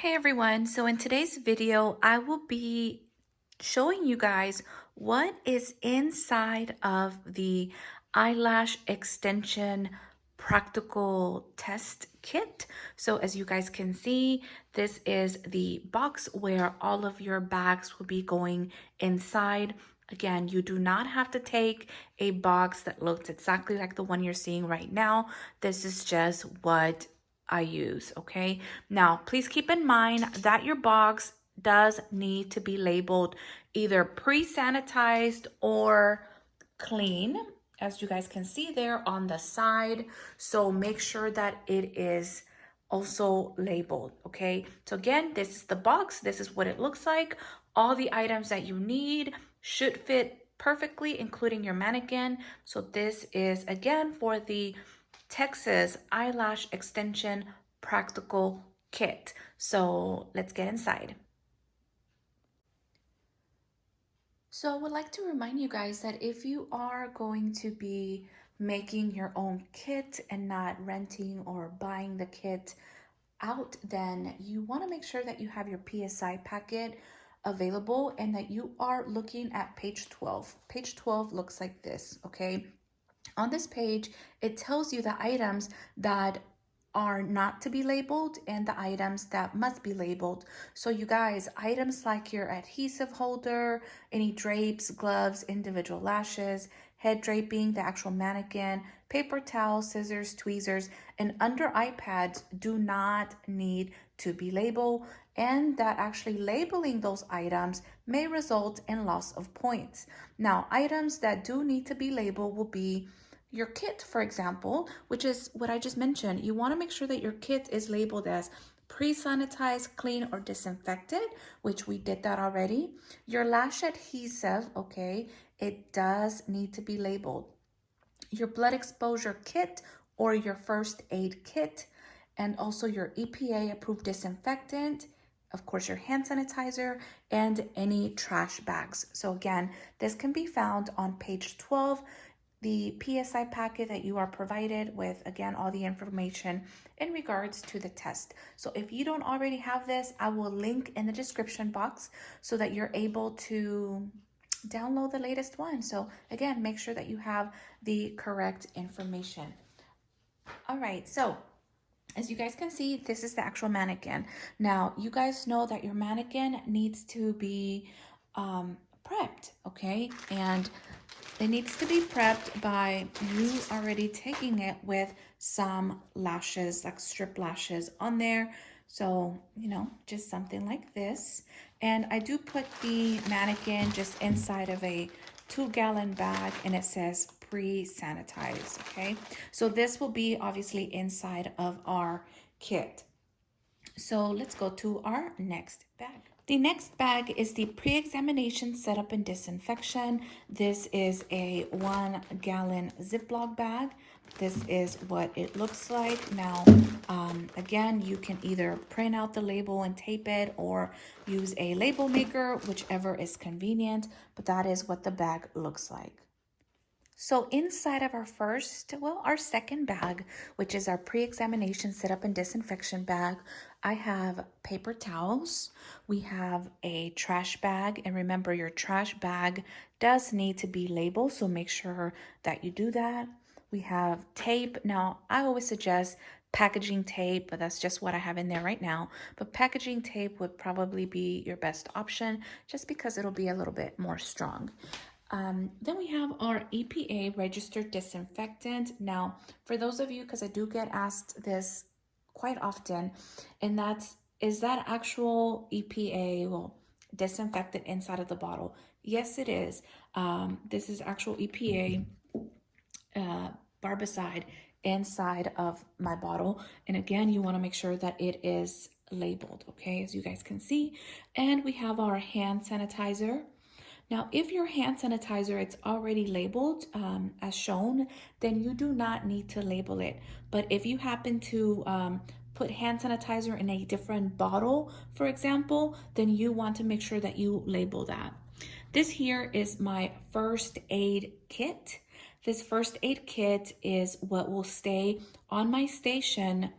Hey everyone, so in today's video, I will be showing you guys what is inside of the eyelash extension practical test kit. So as you guys can see, this is the box where all of your bags will be going inside. Again, you do not have to take a box that looks exactly like the one you're seeing right now. This is just what I use, okay? Now, please keep in mind that your box does need to be labeled either pre-sanitized or clean, as you guys can see there on the side. So make sure that it is also labeled, okay? So again, this is the box. This is what it looks like. All the items that you need should fit perfectly, including your mannequin. So this is, again, for the Texas Eyelash Extension Practical Kit. So let's get inside. So I would like to remind you guys that if you are going to be making your own kit and not renting or buying the kit out, then you want to make sure that you have your PSI packet available and that you are looking at page 12. Page 12 looks like this, okay? On this page, it tells you the items that are not to be labeled and the items that must be labeled. So you guys, items like your adhesive holder, any drapes, gloves, individual lashes, head draping, the actual mannequin, paper towels, scissors, tweezers, and under iPads do not need to be labeled, and that actually labeling those items may result in loss of points. Now, items that do need to be labeled will be your kit, for example, which is what I just mentioned. You want to make sure that your kit is labeled as pre-sanitized, clean, or disinfected, which we did that already. Your lash adhesive, okay, it does need to be labeled. Your blood exposure kit or your first aid kit, and also your EPA approved disinfectant, of course your hand sanitizer, and any trash bags. So again, this can be found on page 12, the PSI packet that you are provided with, again, all the information in regards to the test. So if you don't already have this, I will link in the description box so that you're able to download the latest one. So again, make sure that you have the correct information. All right, so as you guys can see, this is the actual mannequin. Now, you guys know that your mannequin needs to be prepped, okay? And it needs to be prepped by you already taking it with some lashes, like strip lashes on there. So, you know, just something like this. And I do put the mannequin just inside of a 2-gallon bag, and it says pre-sanitize, okay? So this will be obviously inside of our kit. So let's go to our next bag. The next bag is the pre-examination setup and disinfection. This is a 1-gallon Ziploc bag. This is what it looks like. Now, again, you can either print out the label and tape it or use a label maker, whichever is convenient, but that is what the bag looks like. So inside of our second bag, which is our pre-examination setup and disinfection bag, I have paper towels. We have a trash bag, and remember your trash bag does need to be labeled, so make sure that you do that. We have tape. Now, I always suggest packaging tape, but that's just what I have in there right now. But packaging tape would probably be your best option just because it'll be a little bit more strong. Then we have our EPA registered disinfectant. Now, for those of you, because I do get asked this quite often, and is that actual EPA, well, disinfectant inside of the bottle? Yes, it is. This is actual EPA barbicide inside of my bottle. And again, you want to make sure that it is labeled, okay, as you guys can see. And we have our hand sanitizer. Now, if your hand sanitizer, it's already labeled as shown, then you do not need to label it. But if you happen to put hand sanitizer in a different bottle, for example, then you want to make sure that you label that. This here is my first aid kit. This first aid kit is what will stay on my station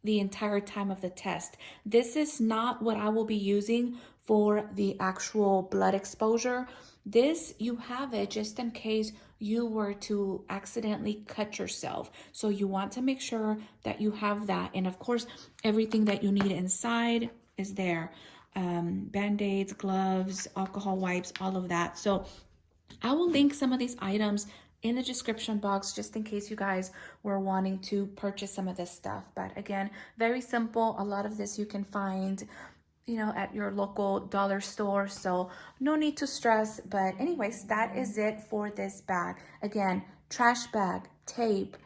the entire time of the test. This is not what I will be using for the actual blood exposure. This, you have it just in case you were to accidentally cut yourself. So you want to make sure that you have that. And of course, everything that you need inside is there. Band-aids, gloves, alcohol wipes, all of that. So I will link some of these items in the description box just in case you guys were wanting to purchase some of this stuff. But again, very simple. A lot of this you can find, you know, at your local dollar store. So no need to stress. But anyways, that is it for this bag. Again, trash bag, tape,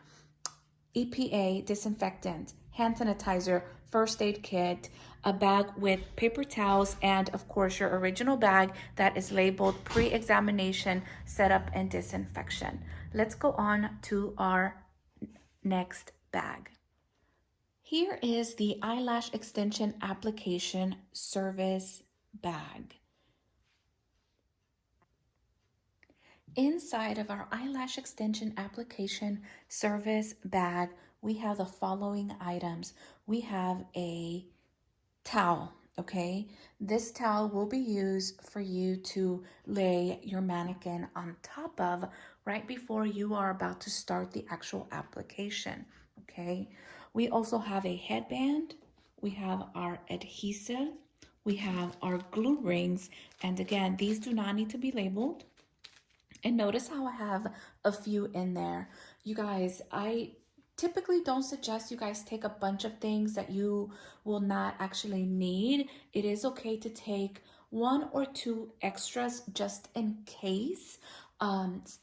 EPA, disinfectant, hand sanitizer, first aid kit, a bag with paper towels, and of course your original bag that is labeled pre-examination, setup, and disinfection. Let's go on to our next bag. Here is the eyelash extension application service bag. Inside of our eyelash extension application service bag, we have the following items. We have a towel, okay? This towel will be used for you to lay your mannequin on top of right before you are about to start the actual application, okay? We also have a headband. We have our adhesive. We have our glue rings. And again, these do not need to be labeled. And notice how I have a few in there. You guys, I typically don't suggest you guys take a bunch of things that you will not actually need. It is okay to take one or two extras just in case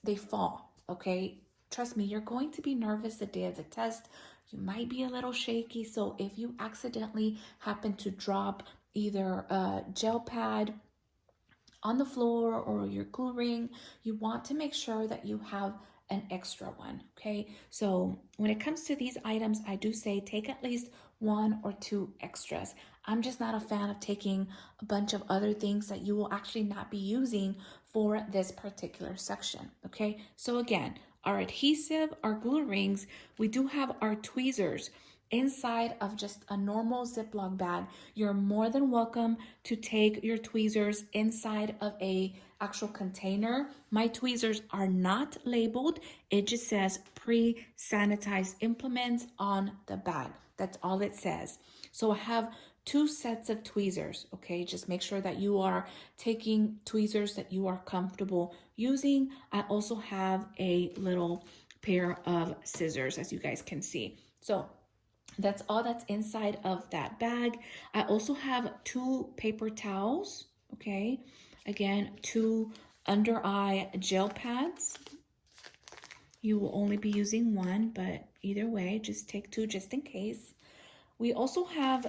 they fall, okay? Trust me, you're going to be nervous the day of the test. You might be a little shaky. So if you accidentally happen to drop either a gel pad on the floor or your glue ring, you want to make sure that you have an extra one, okay? So when it comes to these items, I do say take at least one or two extras. I'm just not a fan of taking a bunch of other things that you will actually not be using for this particular section, okay? So again, our adhesive, our glue rings, we do have our tweezers inside of just a normal Ziploc bag. You're more than welcome to take your tweezers inside of a actual container. My tweezers are not labeled. It just says pre-sanitized implements on the bag. That's all it says. So I have two sets of tweezers, okay? Just make sure that you are taking tweezers that you are comfortable using. I also have a little pair of scissors, as you guys can see. So that's all that's inside of that bag. I also have two paper towels, okay? Again, two under eye gel pads. You will only be using one, but either way, just take two just in case. We also have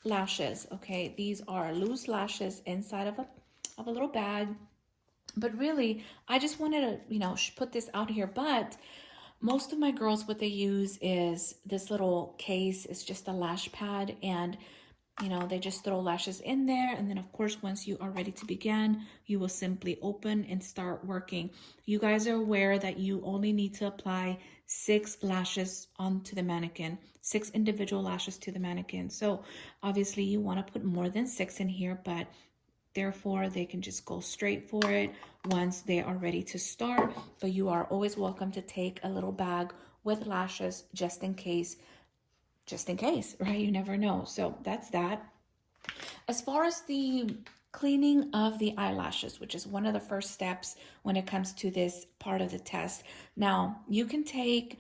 lashes, okay? These are loose lashes inside of a little bag. But really, I just wanted to, you know, put this out here, but most of my girls, what they use is this little case. It's just a lash pad, and you know, they just throw lashes in there. And then of course, once you are ready to begin, you will simply open and start working. You guys are aware that you only need to apply 6 lashes onto the mannequin, 6 individual lashes to the mannequin. So obviously you want to put more than 6 in here, but therefore, they can just go straight for it once they are ready to start. But you are always welcome to take a little bag with lashes just in case, right? You never know. So that's that. As far as the cleaning of the eyelashes, which is one of the first steps when it comes to this part of the test. Now, you can take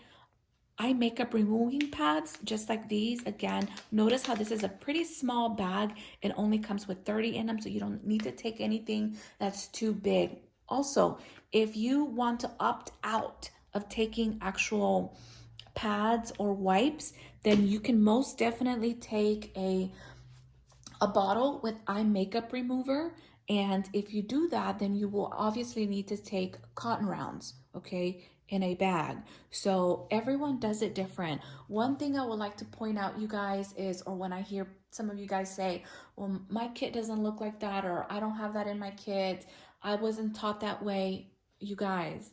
eye makeup removing pads just like these. Again, notice how this is a pretty small bag. It only comes with 30 in them, so you don't need to take anything that's too big. Also, if you want to opt out of taking actual pads or wipes, then you can most definitely take a bottle with eye makeup remover. And if you do that, then you will obviously need to take cotton rounds, okay, in a bag. So everyone does it different. One thing I would like to point out, you guys, is, or when I hear some of you guys say, well, my kit doesn't look like that, or I don't have that in my kit, I wasn't taught that way. You guys,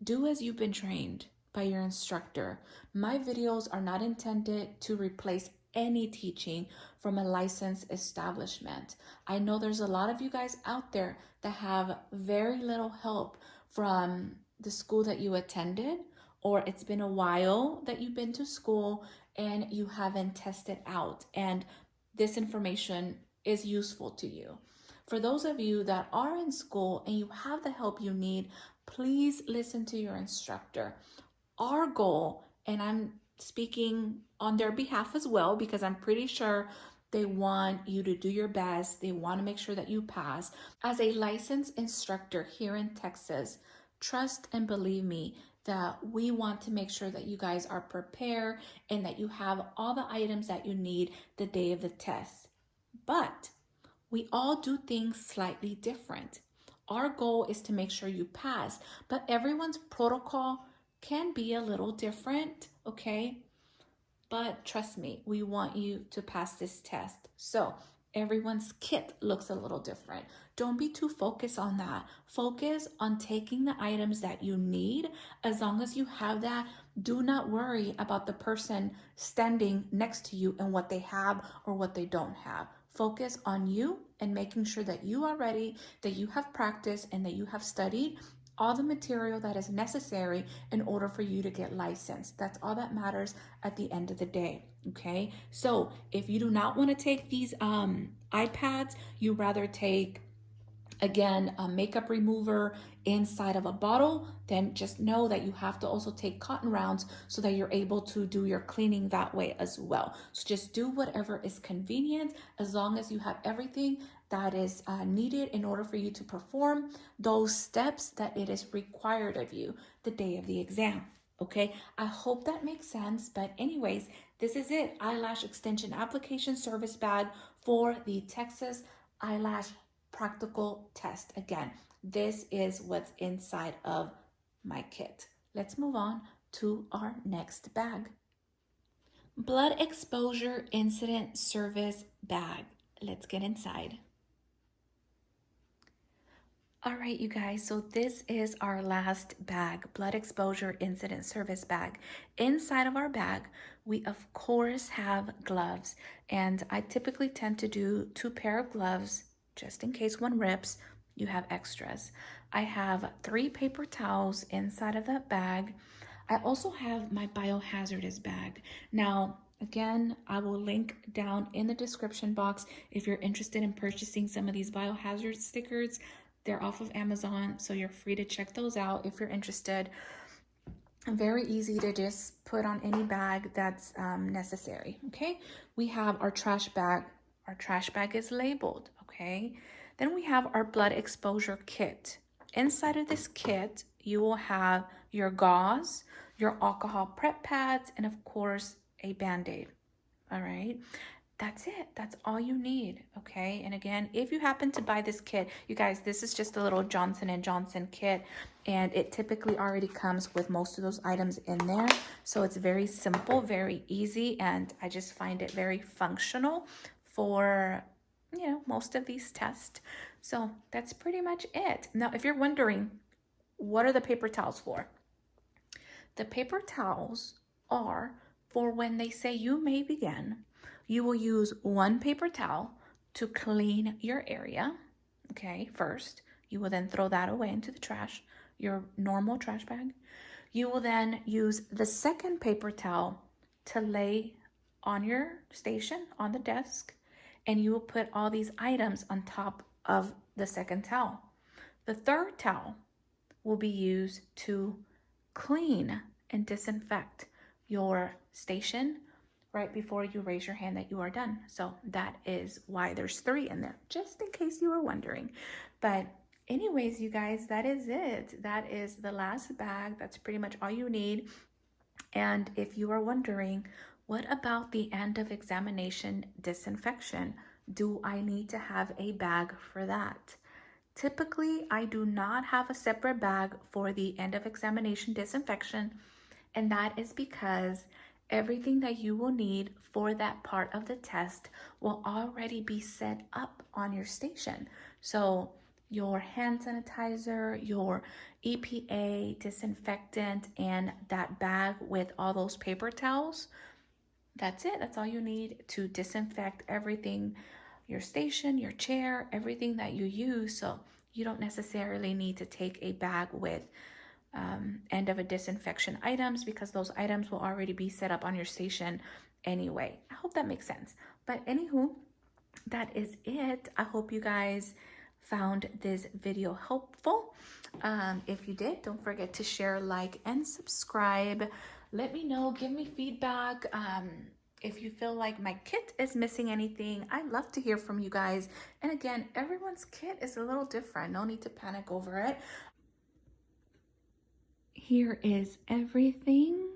do as you've been trained. by your instructor. My videos are not intended to replace any teaching from a licensed establishment. I know there's a lot of you guys out there that have very little help from the school that you attended, or it's been a while that you've been to school and you haven't tested out, and this information is useful to you. For those of you that are in school and you have the help you need, please listen to your instructor. Our goal, and I'm speaking on their behalf as well, because I'm pretty sure they want you to do your best. They want to make sure that you pass. As a licensed instructor here in Texas, trust and believe me that we want to make sure that you guys are prepared and that you have all the items that you need the day of the test. But we all do things slightly different. Our goal is to make sure you pass, but everyone's protocol can be a little different, okay? But trust me, we want you to pass this test. So everyone's kit looks a little different. Don't be too focused on that. Focus on taking the items that you need. As long as you have that, do not worry about the person standing next to you and what they have or what they don't have. Focus on you and making sure that you are ready, that you have practiced, and that you have studied all the material that is necessary in order for you to get licensed. That's all that matters at the end of the day, okay? So if you do not want to take these iPads, you rather take, again, a makeup remover inside of a bottle, then just know that you have to also take cotton rounds so that you're able to do your cleaning that way as well. So just do whatever is convenient, as long as you have everything that is needed in order for you to perform those steps that it is required of you the day of the exam. Okay, I hope that makes sense. But anyways, this is it. Eyelash extension application service bag for the Texas eyelash practical test. Again, this is what's inside of my kit. Let's move on to our next bag. Blood exposure incident service bag. Let's get inside. All right, you guys, so this is our last bag, blood exposure incident service bag. Inside of our bag, we of course have gloves, and I typically tend to do 2 pair of gloves just in case one rips. You have extras. I have 3 paper towels inside of that bag. I also have my biohazardous bag. Now, again, I will link down in the description box if you're interested in purchasing some of these biohazard stickers. They're off of Amazon, so you're free to check those out if you're interested. Very easy to just put on any bag that's necessary, okay? We have our trash bag. Our trash bag is labeled, okay? Then we have our blood exposure kit. Inside of this kit, you will have your gauze, your alcohol prep pads, and of course, a Band-Aid, all right? That's it. That's all you need, okay? And again, if you happen to buy this kit, you guys, this is just a little Johnson & Johnson kit, and it typically already comes with most of those items in there. So it's very simple, very easy, and I just find it very functional for, you know, most of these tests. So that's pretty much it. Now, if you're wondering, what are the paper towels for? The paper towels are for when they say you may begin. You will use 1 paper towel to clean your area, okay, first. You will then throw that away into the trash, your normal trash bag. You will then use the second paper towel to lay on your station, on the desk, and you will put all these items on top of the second towel. The third towel will be used to clean and disinfect your station right before you raise your hand that you are done. So that is why there's 3 in there, just in case you were wondering. But anyways, you guys, that is it. That is the last bag. That's pretty much all you need. And if you are wondering, what about the end of examination disinfection? Do I need to have a bag for that? Typically, I do not have a separate bag for the end of examination disinfection, and that is because everything that you will need for that part of the test will already be set up on your station. So your hand sanitizer, your EPA, disinfectant, and that bag with all those paper towels. That's it. That's all you need to disinfect everything, your station, your chair, everything that you use. So you don't necessarily need to take a bag with end of a disinfection items, because those items will already be set up on your station anyway. I hope that makes sense. But anywho, that is it. I hope you guys found this video helpful. If you did, don't forget to share, like, and subscribe. Let me know, give me feedback. If you feel like my kit is missing anything, I'd love to hear from you guys. And again, everyone's kit is a little different. No need to panic over it. Here is everything.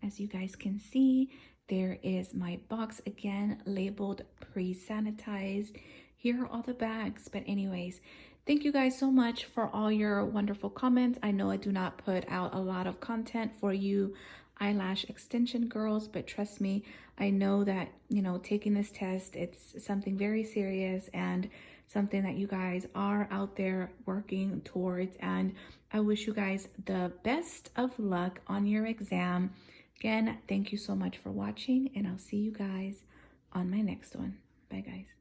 As you guys can see, there is my box again, labeled pre-sanitized. Here are all the bags. But anyways, thank you guys so much for all your wonderful comments. I know I do not put out a lot of content for you eyelash extension girls, but trust me, I know that, you know, taking this test, it's something very serious and something that you guys are out there working towards. And I wish you guys the best of luck on your exam. Again, thank you so much for watching, and I'll see you guys on my next one. Bye, guys.